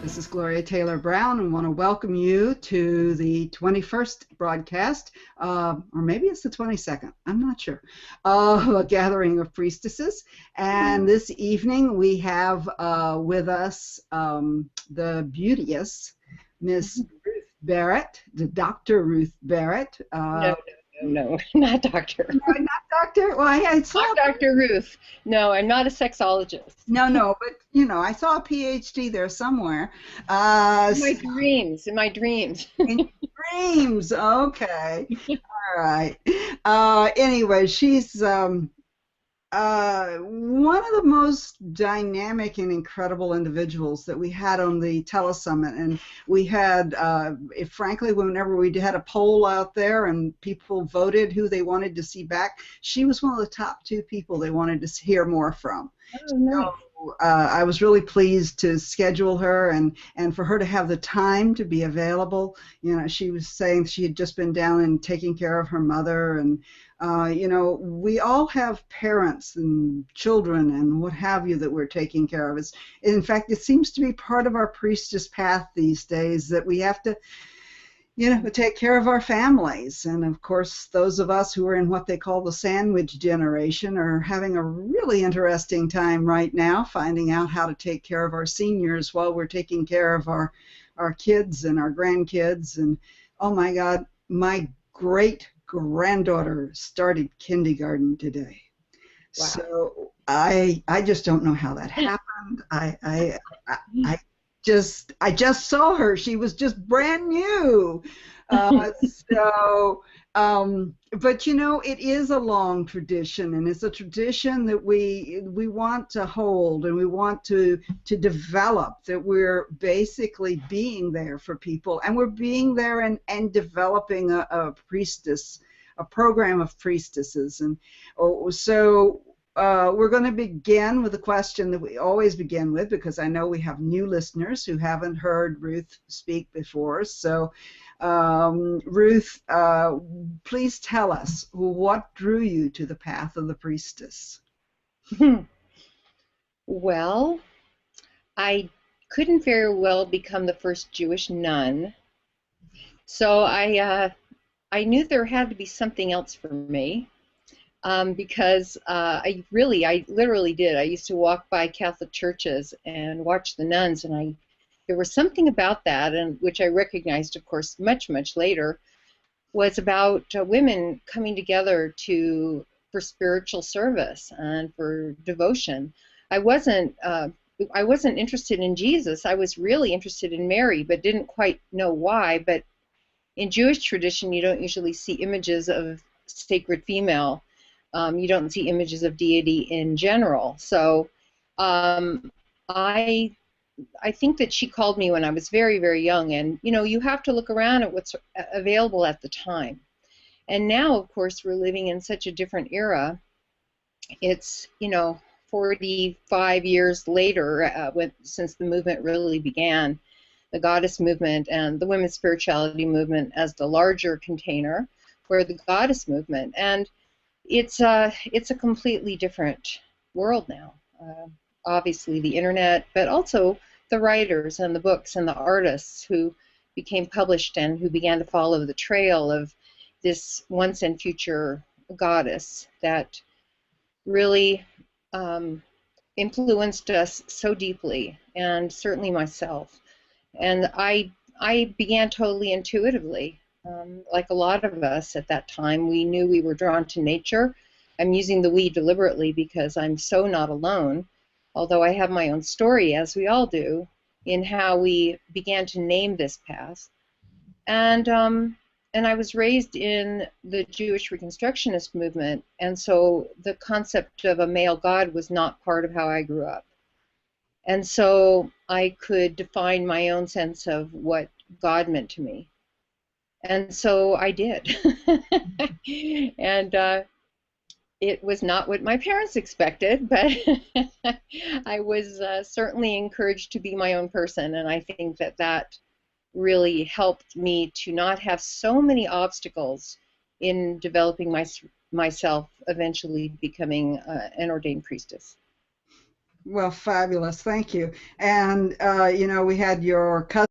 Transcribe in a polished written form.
This is Gloria Taylor Brown, and want to welcome you to the 21st broadcast, or maybe it's the 22nd, I'm not sure, of a gathering of priestesses. And this evening we have with us the beauteous Miss Ruth Barrett, the Dr. Ruth Barrett. No, not doctor. No, not doctor. Well, I saw Not Dr. Ruth. No, I'm not a sexologist. No, but I saw a PhD there somewhere. In my dreams. In dreams. Okay. All right. Anyway, she's one of the most dynamic and incredible individuals that we had on the telesummit, and we had, frankly, whenever we had a poll out there and people voted who they wanted to see back, she was one of the top two people they wanted to hear more from. Oh, nice. So, I was really pleased to schedule her and for her to have the time to be available. She was saying she had just been down and taking care of her mother, and we all have parents and children and what have you that we're taking care of. In fact, it seems to be part of our priestess path these days that we have to take care of our families. And of course, those of us who are in what they call the sandwich generation are having a really interesting time right now, finding out how to take care of our seniors while we're taking care of our kids and our grandkids. And oh my God, my great-granddaughter started kindergarten today. Wow. So I just don't know how that happened. I just saw her. She was just brand new. But it is a long tradition, and it's a tradition that we want to hold and we want to develop, that we're basically being there for people, and we're being there and developing a program of priestesses. And we're going to begin with a question that we always begin with, because I know we have new listeners who haven't heard Ruth speak before. So, Ruth, please tell us, what drew you to the path of the priestess? Well, I couldn't very well become the first Jewish nun, so I knew there had to be something else for me. Because I literally did. I used to walk by Catholic churches and watch the nuns, and there was something about that, and which I recognized, of course, much, much later, was about women coming together for spiritual service and for devotion. I wasn't interested in Jesus. I was really interested in Mary, but didn't quite know why. But in Jewish tradition, you don't usually see images of sacred female. You don't see images of deity in general. So I think that she called me when I was very, very young. And, you have to look around at what's available at the time. And now, of course, we're living in such a different era. It's, 45 years later, since the movement really began, the goddess movement and the women's spirituality movement as the larger container for the goddess movement. And it's a completely different world now. Obviously the internet, but also the writers and the books and the artists who became published and who began to follow the trail of this once and future goddess that really influenced us so deeply, and certainly myself. And I began totally intuitively. Like a lot of us at that time, we knew we were drawn to nature. I'm using the we deliberately because I'm so not alone, although I have my own story, as we all do, in how we began to name this path. And I was raised in the Jewish Reconstructionist movement, and so the concept of a male god was not part of how I grew up. And so I could define my own sense of what God meant to me. And so I did. And it was not what my parents expected, but I was certainly encouraged to be my own person, and I think that really helped me to not have so many obstacles in developing myself, eventually becoming an ordained priestess. Well, fabulous. Thank you. And, we had your cousin